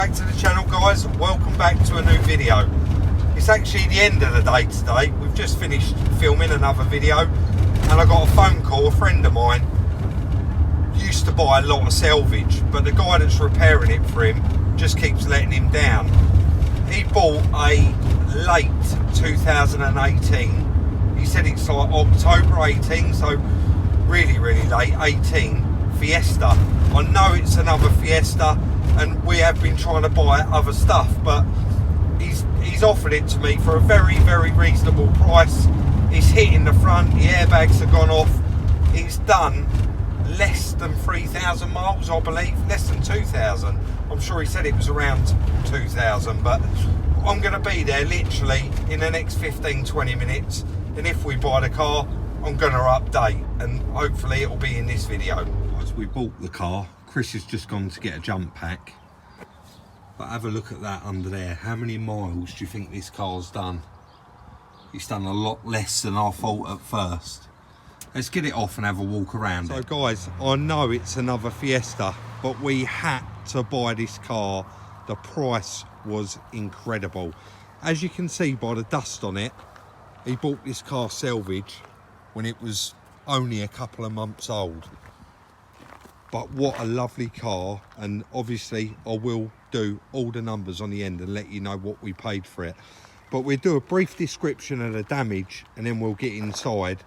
Back to the channel, guys. Welcome back to a new video. It's actually the end of the day today. We've just finished filming another video and I got a phone call. A friend of mine used to buy a lot of salvage, but the guy that's repairing it for him just keeps letting him down. He bought a late 2018, he said it's like October 18, so really late, 18 Fiesta. I know it's another Fiesta and we have been trying to buy other stuff, but he's offered it to me for a very reasonable price. He's hitting the front, the airbags have gone off. It's done less than 3,000 miles, I believe, less than 2,000. I'm sure he said it was around 2,000, but I'm going to be there literally in the next 15-20 minutes, and if we buy the car, I'm going to update, and hopefully it'll be in this video. As we bought the car, Chris has just gone to get a jump pack, but have a look at that under there. How many miles do you think this car's done? It's done a lot less than I thought at first. Let's get it off and have a walk around. So guys, I know it's another Fiesta, but we had to buy this car. The price was incredible. As you can see by the dust on it, he bought this car salvage when it was only a couple of months old. But what a lovely car, and obviously I will do all the numbers on the end and let you know what we paid for it. But we'll do a brief description of the damage and then we'll get inside.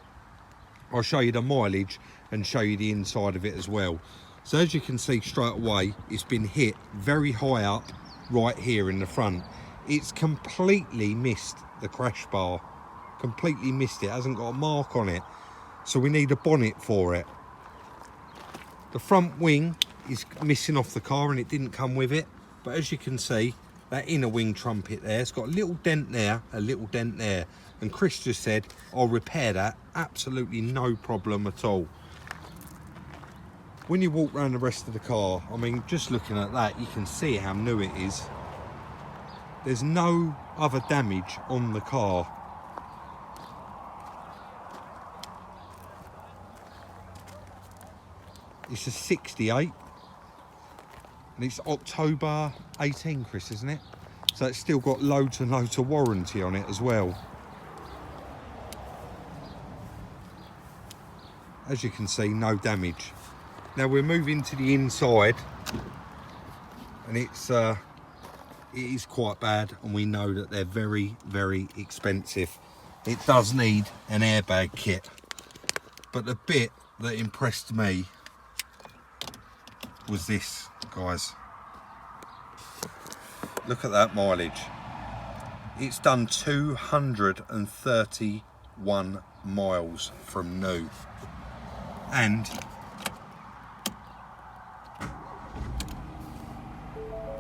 I'll show you the mileage and show you the inside of it as well. So as you can see straight away, it's been hit very high up right here in the front. It's completely missed the crash bar, completely missed it, hasn't got a mark on it. So we need a bonnet for it. The front wing is missing off the car and it didn't come with it. But as you can see, that inner wing trumpet there, it's got a little dent there, a little dent there. And Chris just said, I'll repair that, absolutely no problem at all. When you walk around the rest of the car, I mean, just looking at that, you can see how new it is. There's no other damage on the car. It's a 68 and it's October 18, Chris, isn't it? So it's still got loads and loads of warranty on it as well. As you can see, no damage. Now we're moving to the inside and it is quite bad, and we know that they're very expensive. It does need an airbag kit, but the bit that impressed me was this, guys. Look at that mileage. It's done 231 miles from new, and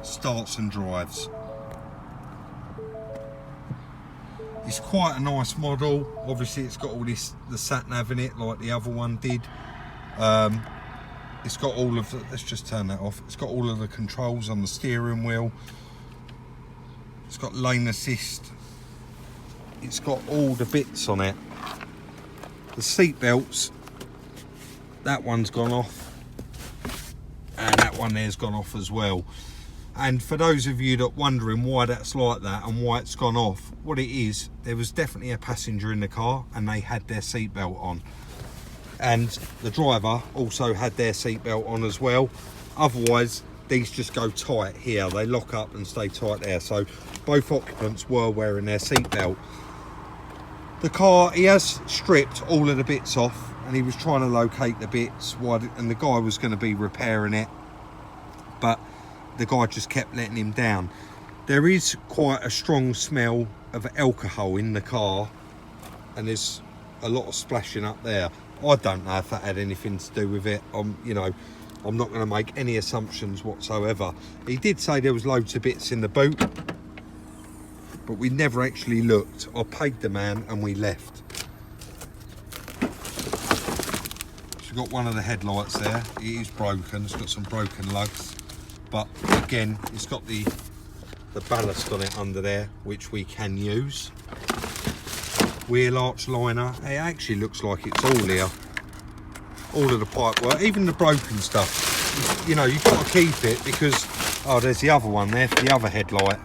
starts and drives. It's quite a nice model. Obviously it's got all this, the sat nav in it like the other one did. It's got all of the, let's just turn that off. It's got all of the controls on the steering wheel. It's got lane assist. It's got all the bits on it. The seat belts, that one's gone off, and that one there's gone off as well. And for those of you that wondering why that's like that and why it's gone off, what it is, there was definitely a passenger in the car and they had their seatbelt on. And the driver also had their seatbelt on as well. Otherwise, these just go tight here. They lock up and stay tight there. So both occupants were wearing their seatbelt. The car, he has stripped all of the bits off and he was trying to locate the bits, and the guy was going to be repairing it, but the guy just kept letting him down. There is quite a strong smell of alcohol in the car and there's a lot of splashing up there. I don't know if that had anything to do with it. You know, I'm not going to make any assumptions whatsoever. He did say there was loads of bits in the boot, but we never actually looked. I paid the man and we left. So got one of the headlights there. It is broken. It's got some broken lugs, but again, it's got the ballast on it under there, which we can use. Wheel arch liner, it actually looks like it's all here. All of the pipe work, even the broken stuff, you know, you've got to keep it because Oh, there's the other one there for the other headlight.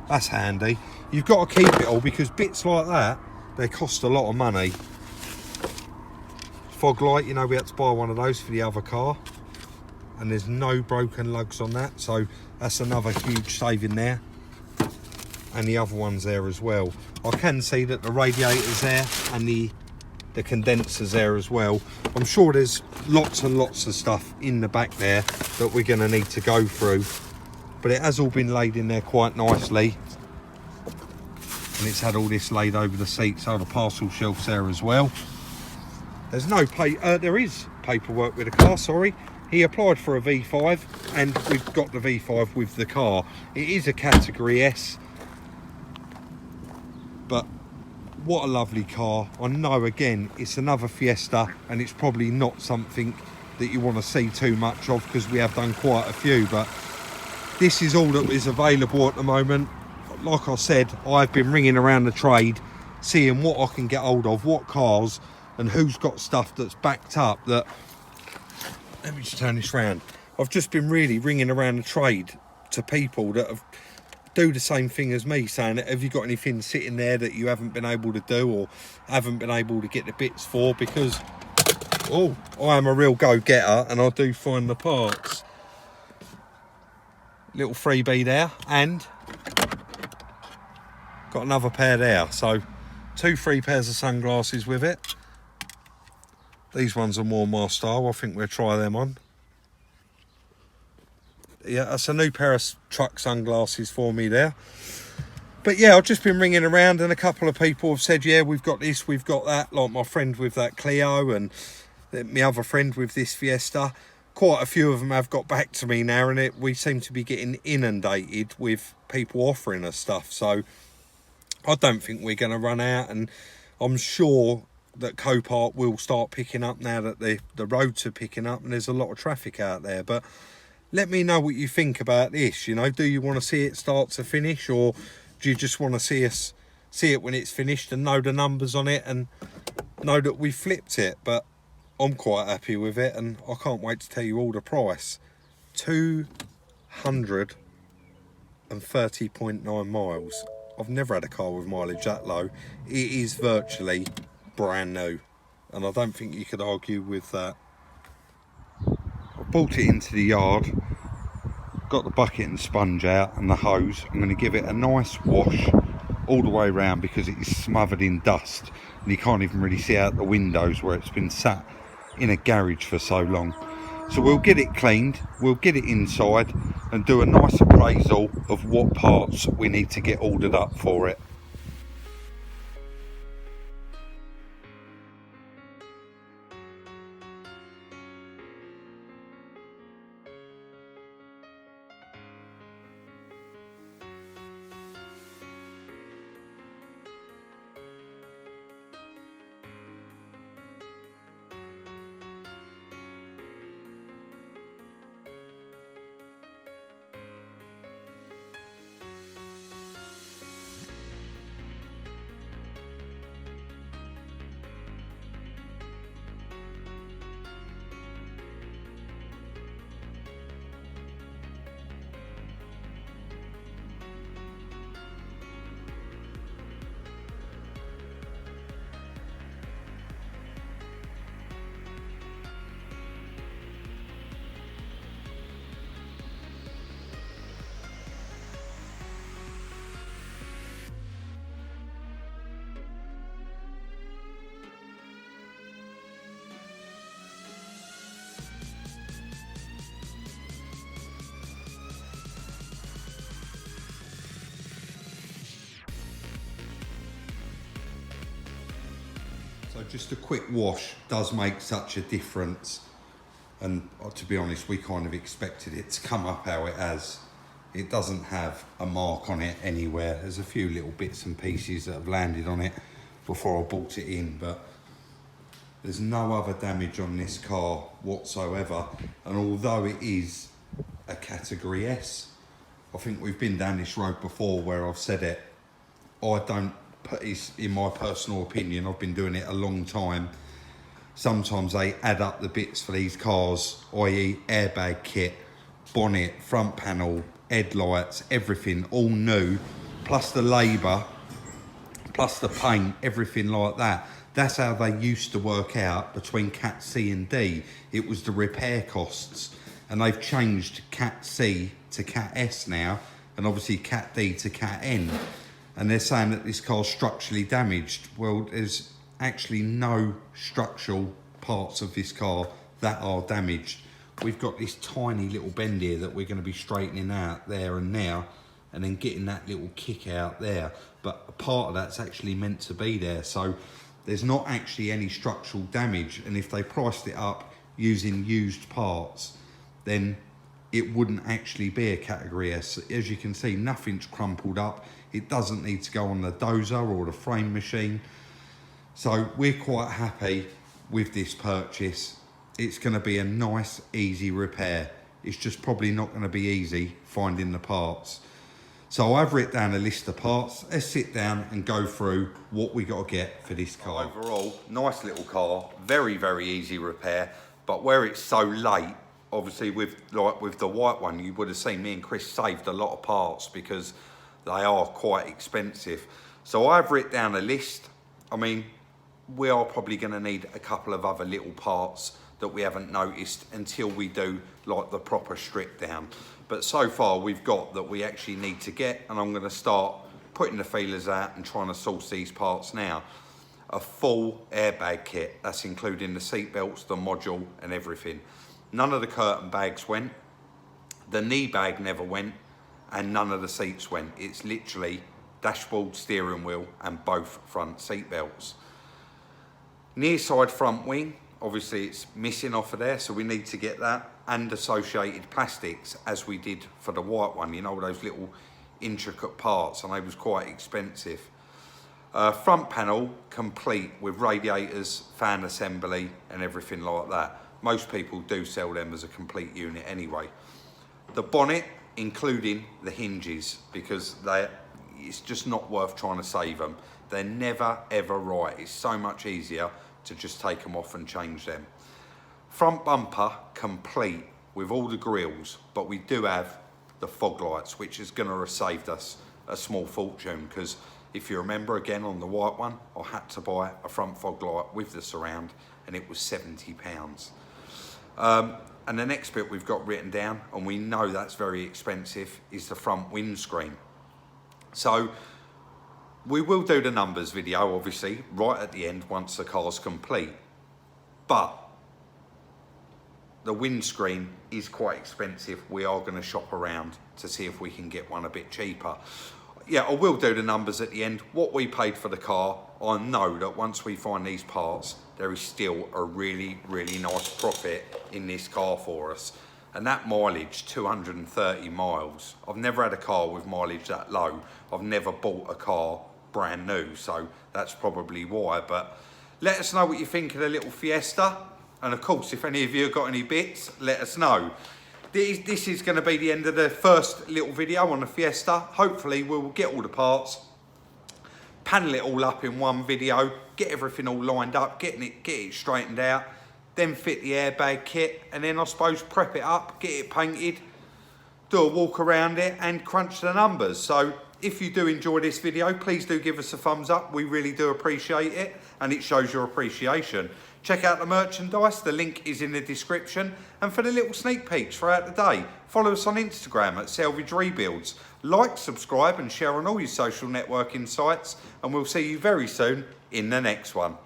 That's handy. You've got to keep it all because bits like that, they cost a lot of money. Fog light, you know, we had to buy one of those for the other car. And there's no broken lugs on that, so that's another huge saving there. And the other one's there as well. I can see that the radiator's there and the condenser's there as well. I'm sure there's lots and lots of stuff in the back there that we're going to need to go through. But it has all been laid in there quite nicely. And it's had all this laid over the seats. So the parcel shelf's there as well. There's no there is paperwork with the car, sorry. He applied for a V5 and we've got the V5 with the car. It is a category S. But what a lovely car. I know, again, it's another Fiesta and it's probably not something that you want to see too much of because we have done quite a few, but this is all that is available at the moment. Like I said, I've been ringing around the trade, seeing what I can get hold of, what cars, and who's got stuff that's backed up that... Let me just turn this round. I've just been really ringing around the trade to people that have do the same thing as me, saying, have you got anything sitting there that you haven't been able to do or haven't been able to get the bits for? Because, oh, I am a real go-getter and I do find the parts. Little freebie there, and got another pair there. So 2 free pairs of sunglasses with it. These ones are more my style. I think we'll try them on. Yeah, that's a new pair of truck sunglasses for me there. But yeah, I've just been ringing around and a couple of people have said, yeah, we've got this, we've got that. Like my friend with that Clio and my other friend with this Fiesta. Quite a few of them have got back to me now, and we seem to be getting inundated with people offering us stuff. So I don't think we're going to run out, and I'm sure that Copart will start picking up now that the roads are picking up and there's a lot of traffic out there. But let me know what you think about this. You know, do you want to see it start to finish, or do you just want to see it when it's finished and know the numbers on it and know that we flipped it? But I'm quite happy with it, and I can't wait to tell you all the price. 230.9 miles. I've never had a car with mileage that low. It is virtually brand new, and I don't think you could argue with that. I brought it into the yard, got the bucket and sponge out and the hose. I'm going to give it a nice wash all the way around because it is smothered in dust and you can't even really see out the windows where it's been sat in a garage for so long. So we'll get it cleaned, we'll get it inside and do a nice appraisal of what parts we need to get ordered up for it. So just a quick wash does make such a difference, and to be honest, we kind of expected it to come up how it has. It doesn't have a mark on it anywhere. There's a few little bits and pieces that have landed on it before I brought it in, but there's no other damage on this car whatsoever. And although it is a category S, I think we've been down this road before where I've said it, I don't put this, in my personal opinion, I've been doing it a long time. Sometimes they add up the bits for these cars, i.e. airbag kit, bonnet, front panel, headlights, everything, all new, plus the labour, plus the paint, everything like that. That's how they used to work out between Cat C and D. It was the repair costs. And they've changed Cat C to Cat S now, and obviously Cat D to Cat N. And they're saying that this car's structurally damaged. Well, there's actually no structural parts of this car that are damaged. We've got this tiny little bend here that we're going to be straightening out there and now, and then getting that little kick out there. But a part of that's actually meant to be there. So there's not actually any structural damage. And if they priced it up using used parts, then it wouldn't actually be a category S. As you can see, nothing's crumpled up. It doesn't need to go on the dozer or the frame machine. So we're quite happy with this purchase. It's going to be a nice, easy repair. It's just probably not going to be easy finding the parts. So I've written down a list of parts. Let's sit down and go through what we got to get for this car. Overall, nice little car, very, very easy repair. But where it's so late, obviously with the white one, you would have seen me and Chris saved a lot of parts because they are quite expensive. So I've written down a list. I mean, we are probably going to need a couple of other little parts that we haven't noticed until we do like the proper strip down. But so far we've got that we actually need to get, and I'm going to start putting the feelers out and trying to source these parts now. A full airbag kit, that's including the seat belts, the module and everything. None of the curtain bags went, the knee bag never went, and none of the seats went. It's literally dashboard, steering wheel and both front seat belts. Near side front wing, obviously it's missing off of there, so we need to get that, and associated plastics as we did for the white one, you know, those little intricate parts, and they was quite expensive. Front panel complete with radiators, fan assembly and everything like that. Most people do sell them as a complete unit anyway. The bonnet, including the hinges, because it's just not worth trying to save them. They're never ever right. It's so much easier to just take them off and change them. Front bumper complete with all the grills, but we do have the fog lights, which is going to have saved us a small fortune, because if you remember again on the white one, I had to buy a front fog light with the surround and it was £70. And the next bit we've got written down, and we know that's very expensive, is the front windscreen. So we will do the numbers video, obviously, right at the end once the car's complete. But the windscreen is quite expensive. We are going to shop around to see if we can get one a bit cheaper. Yeah, I will do the numbers at the end. What we paid for the car, I know that once we find these parts, there is still a really, really nice profit in this car for us. And that mileage, 230 miles. I've never had a car with mileage that low. I've never bought a car brand new, so that's probably why. But let us know what you think of the little Fiesta. And of course, if any of you have got any bits, let us know. This is going to be the end of the first little video on the Fiesta. Hopefully we'll get all the parts, panel it all up in one video, get everything all lined up, get it straightened out, then fit the airbag kit, and then I suppose prep it up, get it painted, do a walk around it and crunch the numbers. So if you do enjoy this video, please do give us a thumbs up. We really do appreciate it, and it shows your appreciation. Check out the merchandise, the link is in the description. And for the little sneak peeks throughout the day, follow us on Instagram at Salvage Rebuilds. Like, subscribe and share on all your social networking sites, and we'll see you very soon in the next one.